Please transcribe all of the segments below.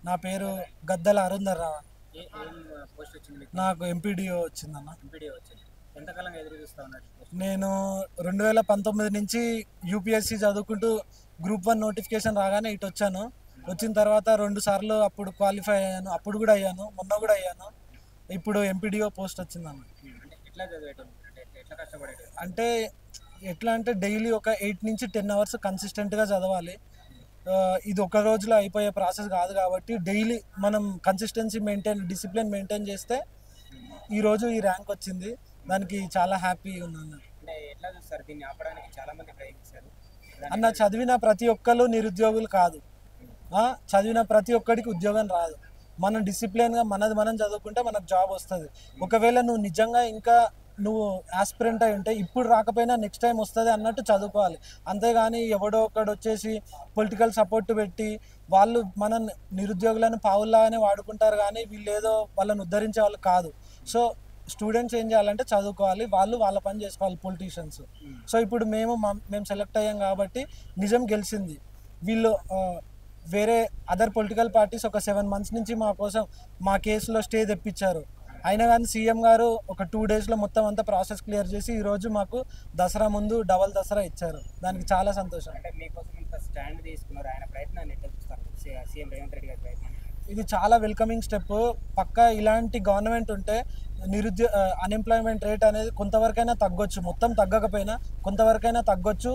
నా పేరు గద్దెల అరుంధర్ రావు. ఏం పోస్ట్ వచ్చింది మీకు? నాకు ఎంపీడీఓ వచ్చిందన్న. ఎంపీడీ వచ్చింది. ఎంతకాలంగా ఎదురు చూస్తా ఉన్నారు ఈ పోస్ట్? నేను 2019 నుంచి యూపీఎస్సీ చదువుకుంటూ గ్రూప్ 1 నోటిఫికేషన్ రాగానే ఇటు వచ్చాను. వచ్చిన తర్వాత 2 సార్లు అప్పుడు క్వాలిఫై అయ్యాను, అప్పుడు కూడా అయ్యాను, మొన్న కూడా అయ్యాను. ఇప్పుడు ఎంపీడీఓ పోస్ట్ వచ్చిందన్న. అంటే ఎట్లా చదివేటోళ్ళు, అంటే ఎట్లా కష్టపడేటోళ్ళు? అంటే ఎట్లా అంటే డైలీ ఒక 8 నుంచి 10 అవర్స్ కన్సిస్టెంట్గా చదవాలి. ఇది ఒక రోజులో అయిపోయే ప్రాసెస్ కాదు కాబట్టి డైలీ మనం కన్సిస్టెన్సీ డిసిప్లిన్ మెయింటైన్ చేస్తే ఈరోజు ఈ ర్యాంక్ వచ్చింది. దానికి చాలా హ్యాపీగా ఉన్నాను. అంటే ఎట్లా చూస్తారు దీన్ని ఆపడానికి? చాలా మంది ప్రయత్నిస్తారు అన్న, చదివిన ప్రతి ఒక్కరు నిరుద్యోగులు కాదు. చదివిన ప్రతి ఒక్కడికి ఉద్యోగం రాదు. మనం డిసిప్లిన్గా మనది మనం చదువుకుంటే మనకు జాబ్ వస్తుంది. ఒకవేళ నువ్వు నిజంగా ఇంకా నువ్వు ఆస్పిరెంట్ అయి ఉంటే ఇప్పుడు రాకపోయినా నెక్స్ట్ టైం వస్తుంది అన్నట్టు చదువుకోవాలి. అంతేగాని ఎవడో ఒకడు వచ్చేసి పొలిటికల్ సపోర్ట్ పెట్టి వాళ్ళు మన నిరుద్యోగులను పావుల్లాగానే వాడుకుంటారు, కానీ వీళ్ళు ఏదో వాళ్ళని ఉద్ధరించే వాళ్ళు కాదు. సో స్టూడెంట్స్ ఏం చేయాలంటే చదువుకోవాలి, వాళ్ళు వాళ్ళ పని చేసుకోవాలి, పొలిటీషియన్స్. సో ఇప్పుడు మేము సెలెక్ట్ అయ్యాం కాబట్టి నిజం గెలిచింది. వీళ్ళు వేరే అదర్ పొలిటికల్ పార్టీస్ ఒక 7 months నుంచి మా కోసం మా కేసులో స్టే తెప్పించారు. అయినా కానీ సీఎం గారు ఒక 2 daysలో మొత్తం అంతా ప్రాసెస్ క్లియర్ చేసి ఈరోజు మాకు దసరా ముందు డబల్ దసరా ఇచ్చారు. దానికి చాలా సంతోషం. అంటే మీకోసం ఇంత స్టాండ్ తీసుకున్నారు, ఆయన ప్రయత్నాన్ని ఎట్లా చూస్తారు? సీఎం రేవంత్ రెడ్డి గారి ప్రయత్నం ఇది చాలా వెల్కమింగ్ స్టెప్. పక్కా ఇలాంటి గవర్నమెంట్ ఉంటే అన్ఎంప్లాయ్మెంట్ రేట్ అనేది కొంతవరకైనా తగ్గొచ్చు. మొత్తం తగ్గకపోయినా కొంతవరకైనా తగ్గొచ్చు.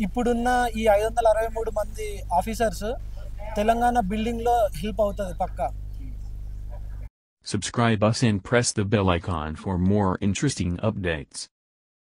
ఇప్పుడున్న ఈ 563 మంది ఆఫీసర్స్ తెలంగాణ బిల్డింగ్లో హెల్ప్ అవుతుంది పక్కా. Subscribe us and press the bell icon for more interesting updates.